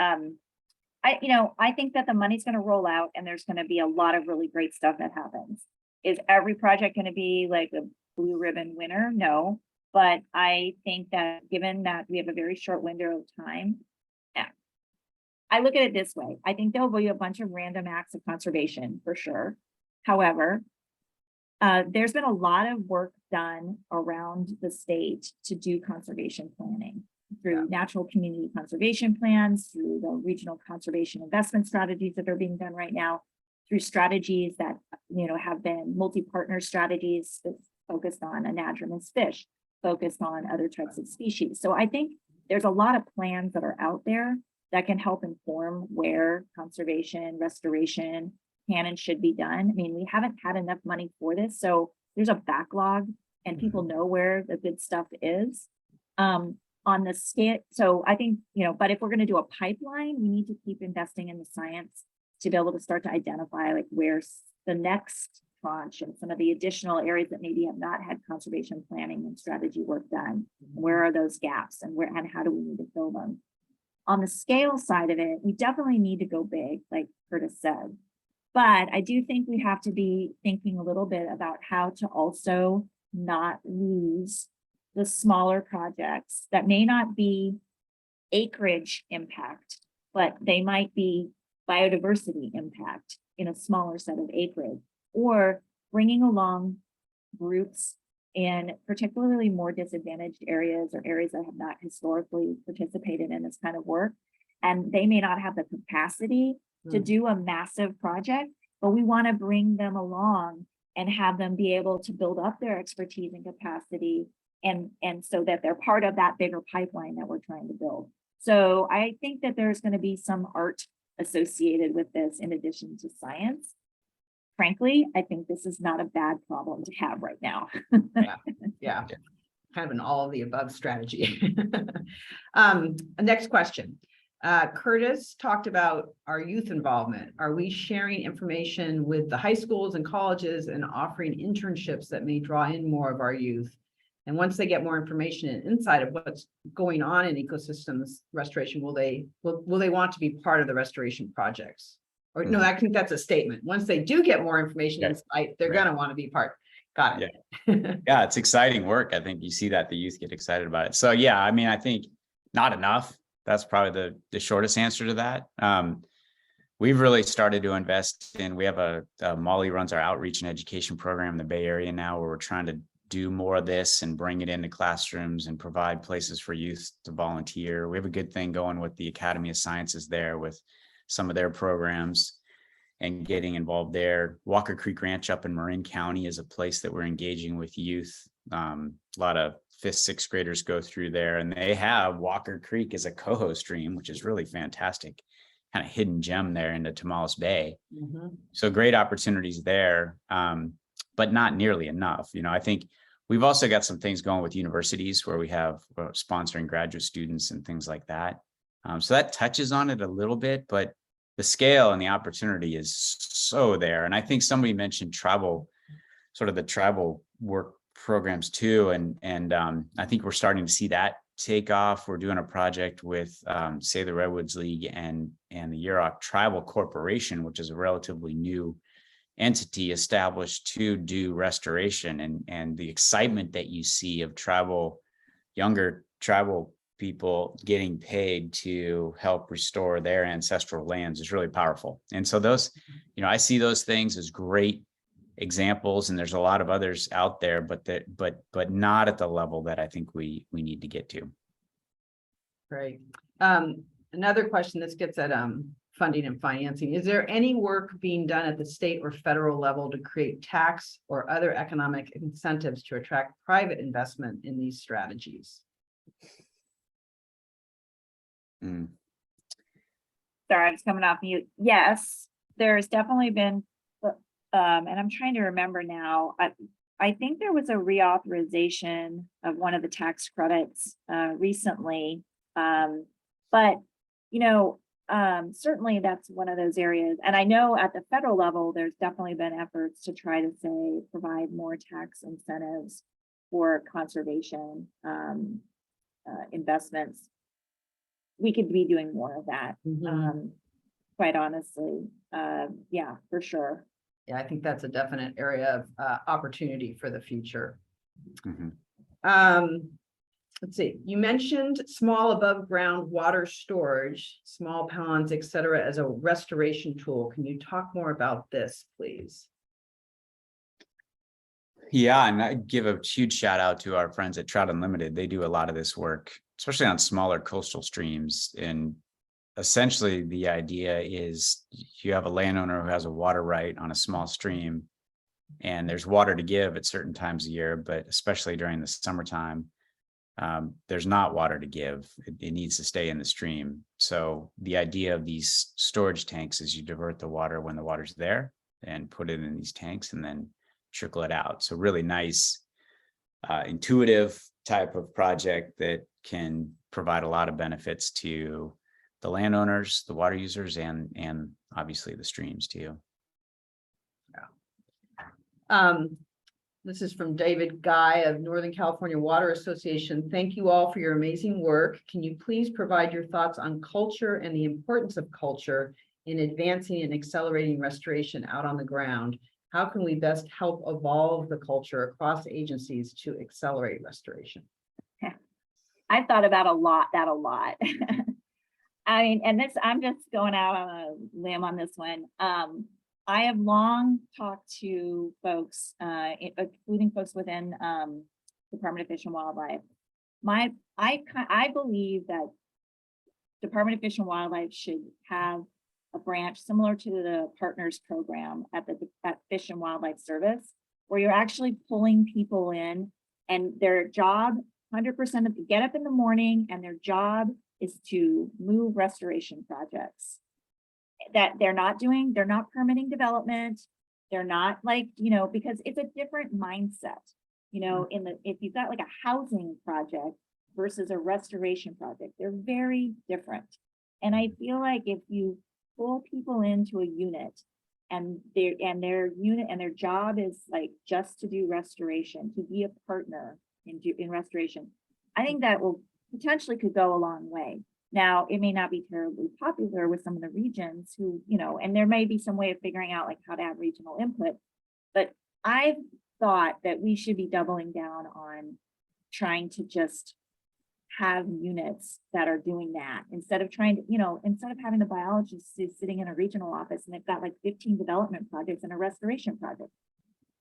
I think that the money's going to roll out, and there's going to be a lot of really great stuff that happens. Is every project going to be like a blue ribbon winner? No, but I think that given that we have a very short window of time, I look at it this way. I think there'll be a bunch of random acts of conservation for sure. However, there's been a lot of work done around the state to do conservation planning through natural community conservation plans, through the regional conservation investment strategies that are being done right now, through strategies that have been multi-partner strategies focused on anadromous fish, focused on other types of species. So I think there's a lot of plans that are out there that can help inform where conservation, restoration can and should be done. I mean, we haven't had enough money for this, so there's a backlog, and people know where the good stuff is. On the scale, so I think, but if we're going to do a pipeline, we need to keep investing in the science to be able to start to identify like where's the next tranche and some of the additional areas that maybe have not had conservation planning and strategy work done. Where are those gaps, and how do we need to fill them? On the scale side of it, we definitely need to go big, like Curtis said. But I do think we have to be thinking a little bit about how to also not lose the smaller projects that may not be acreage impact, but they might be biodiversity impact in a smaller set of acreage, or bringing along groups in particularly more disadvantaged areas or areas that have not historically participated in this kind of work. And they may not have the capacity to do a massive project, but we want to bring them along and have them be able to build up their expertise and capacity, and so that they're part of that bigger pipeline that we're trying to build. So I think that there's going to be some art associated with this in addition to science. Frankly, I think this is not a bad problem to have right now. Yeah. Kind of an all of the above strategy. Next question. Curtis talked about our youth involvement. Are we sharing information with the high schools and colleges and offering internships that may draw in more of our youth? And once they get more information and insight of what's going on in ecosystems restoration, will they want to be part of the restoration projects? Or no, I think that's a statement. Once they do get more information and insight, they're going to want to be part. Got it. Yeah, it's exciting work. I think you see that the youth get excited about it. So yeah, I mean, I think not enough. That's probably the shortest answer to that. We've really started to invest in, we have Molly runs our outreach and education program in the Bay Area now, where we're trying to do more of this and bring it into classrooms and provide places for youth to volunteer. We have a good thing going with the Academy of Sciences there with some of their programs and getting involved there. Walker Creek Ranch up in Marin County is a place that we're engaging with youth. A lot of 5th, 6th graders go through there, and they have Walker Creek as a co-host stream, which is really fantastic. kind of hidden gem there into Tomales Bay. Mhm. So great opportunities there, but not nearly enough. I think we've also got some things going with universities where we have sponsoring graduate students and things like that. So that touches on it a little bit, but the scale and the opportunity is so there. And I think somebody mentioned travel, sort of the travel work programs too. And I think we're starting to see that take off. We're doing a project with Save the Redwoods League and the Yurok Tribal Corporation, which is a relatively new entity established to do restoration, and the excitement that you see of younger tribal people getting paid to help restore their ancestral lands is really powerful. And so those, I see those things as great examples, and there's a lot of others out there, but not at the level that I think we need to get to. Great. Another question, this gets at funding and financing. Is there any work being done at the state or federal level to create tax or other economic incentives to attract private investment in these strategies? Sorry, I was coming off mute. Yes, there's definitely been, and I'm trying to remember now. I think there was a reauthorization of one of the tax credits recently, but certainly that's one of those areas. And I know at the federal level, there's definitely been efforts to try to provide more tax incentives for conservation investments. We could be doing more of that, quite honestly. Yeah, for sure. Yeah, I think that's a definite area of opportunity for the future. Mm-hmm. Let's see, you mentioned small above ground water storage, small ponds, et cetera, as a restoration tool. Can you talk more about this, please? Yeah, and I give a huge shout out to our friends at Trout Unlimited. They do a lot of this work, especially on smaller coastal streams. And essentially the idea is you have a landowner who has a water right on a small stream, and there's water to give at certain times of year, but especially during the summertime, there's not water to give. It needs to stay in the stream. So the idea of these storage tanks is you divert the water when the water's there and put it in these tanks and then trickle it out. So really nice, intuitive type of project that can provide a lot of benefits to the landowners, the water users, and obviously the streams too. This is from David Guy of Northern California Water Association. Thank you all for your amazing work. Can you please provide your thoughts on culture and the importance of culture in advancing and accelerating restoration out on the ground? How can we best help evolve the culture across agencies to accelerate restoration? I've thought about that a lot. I mean, and I'm just going out on a limb on this one. I have long talked to folks, including folks within Department of Fish and Wildlife. I believe that Department of Fish and Wildlife should have a branch similar to the Partners program at Fish and Wildlife Service, where you're actually pulling people in, and their job, 100% of get up in the morning, and their job is to move restoration projects that they're not permitting development. They're not because it's a different mindset, if you've got like a housing project versus a restoration project, they're very different. And I feel like if you pull people into a unit and their job is like just to do restoration, to be a partner in restoration, I think that will potentially could go a long way. Now, it may not be terribly popular with some of the regions who, and there may be some way of figuring out like how to have regional input, but I've thought that we should be doubling down on trying to just have units that are doing that instead of trying to, instead of having the biologists sitting in a regional office and they've got like 15 development projects and a restoration project.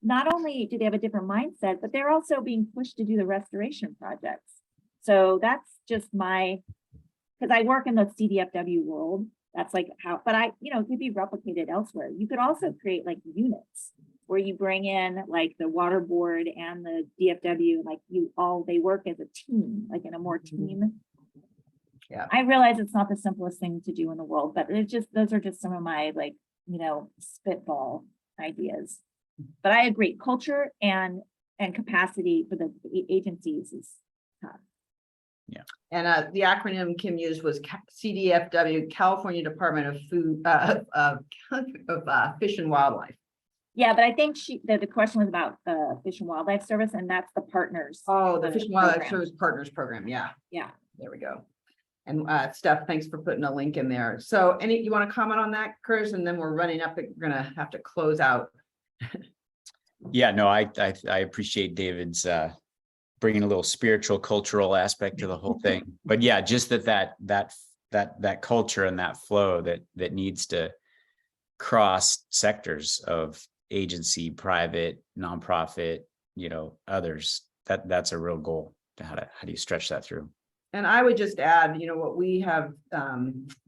Not only do they have a different mindset, but they're also being pushed to do the restoration projects. So that's just because I work in the CDFW world, that's like how, but it could be replicated elsewhere. You could also create like units where you bring in like the water board and the DFW, like they work as a team, like in a more team I realize it's not the simplest thing to do in the world, but it's just, those are just some of my like, spitball ideas. But I agree, culture and capacity for the agencies is tough. And the acronym Kim used was CDFW, California Department of Food, Fish and Wildlife. Yeah, but I think the question was about the Fish and Wildlife Service, and that's the partners. Oh, the Fish and Wildlife program. Service Partners Program. Yeah, Yeah. there we go. And Steph, thanks for putting a link in there. So you want to comment on that, Curtis? And then we're running up, we're gonna have to close out. Yeah, no, I appreciate David's bringing a little spiritual, cultural aspect to the whole thing. But yeah, just that culture and that flow that needs to cross sectors of agency, private, nonprofit, others. That's a real goal. How do you stretch that through? And I would just add, what we have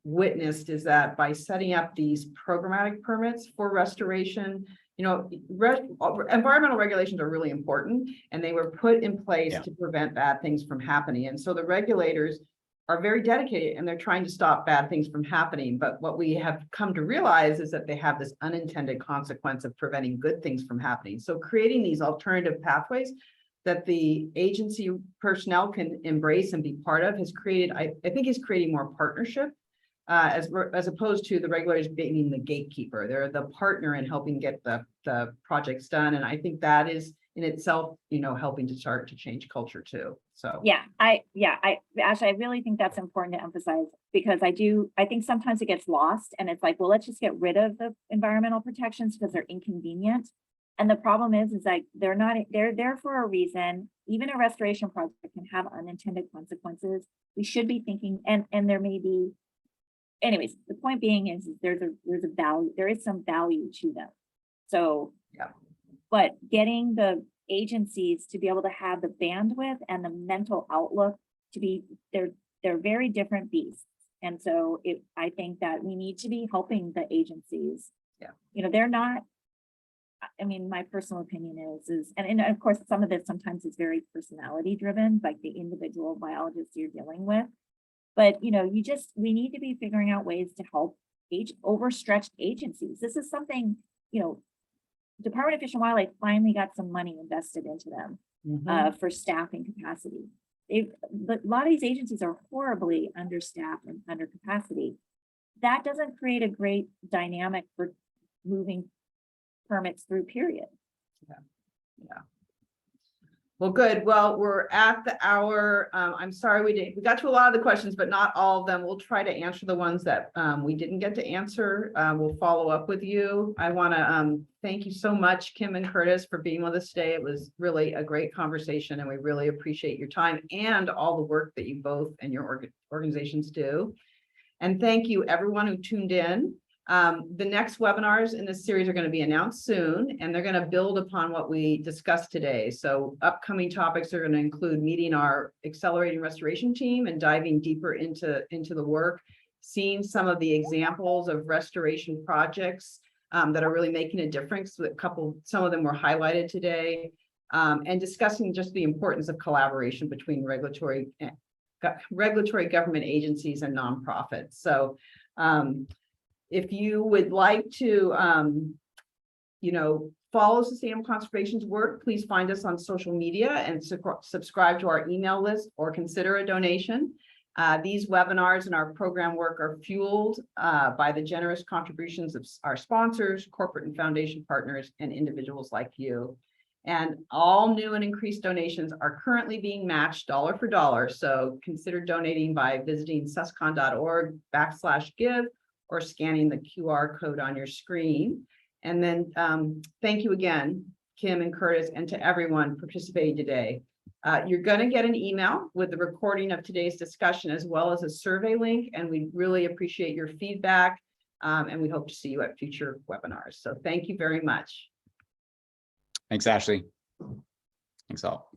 witnessed is that by setting up these programmatic permits for restoration, environmental regulations are really important, and they were put in place to prevent bad things from happening. And so the regulators are very dedicated and they're trying to stop bad things from happening. But what we have come to realize is that they have this unintended consequence of preventing good things from happening. So creating these alternative pathways that the agency personnel can embrace and be part of has created, I think is creating more partnership as opposed to the regulators being the gatekeeper. They're the partner in helping get the projects done. And I think that is in itself, helping to start to change culture too. So Ashley, I really think that's important to emphasize, because I think sometimes it gets lost and it's like, well, let's just get rid of the environmental protections because they're inconvenient. And the problem is like, they're there for a reason. Even a restoration project can have unintended consequences. We should be thinking, and there may be, anyways, the point being is there's a value, there is some value to them. So, but getting the agencies to be able to have the bandwidth and the mental outlook to be, they're very different beasts. And so I think that we need to be helping the agencies. They're not, my personal opinion is, and of course, some of this sometimes is very personality driven, like the individual biologists you're dealing with. But, we need to be figuring out ways to help overstretched agencies. This is something, Department of Fish and Wildlife finally got some money invested into them for staffing capacity. But a lot of these agencies are horribly understaffed and under capacity. That doesn't create a great dynamic for moving permits through, period. Yeah. Well, good. Well, we're at the hour. I'm sorry we got to a lot of the questions, but not all of them. We'll try to answer the ones that we didn't get to answer. We'll follow up with you. I want to thank you so much, Kim and Curtis, for being with us today. It was really a great conversation, and we really appreciate your time and all the work that you both and your organizations do. And thank you, everyone who tuned in. The next webinars in this series are going to be announced soon, and they're going to build upon what we discussed today. So upcoming topics are going to include meeting our accelerating restoration team and diving deeper into the work, seeing some of the examples of restoration projects that are really making a difference. Some of them were highlighted today, and discussing just the importance of collaboration between regulatory government agencies and nonprofits. So if you would like to, follow Sustainable Conservation's work, please find us on social media and subscribe to our email list or consider a donation. These webinars and our program work are fueled by the generous contributions of our sponsors, corporate and foundation partners, and individuals like you. And all new and increased donations are currently being matched dollar for dollar. So consider donating by visiting suscon.org/give or scanning the QR code on your screen. And then thank you again, Kim and Curtis, and to everyone participating today. You're going to get an email with the recording of today's discussion, as well as a survey link, and we really appreciate your feedback, and we hope to see you at future webinars. So thank you very much. Thanks, Ashley. Thanks all.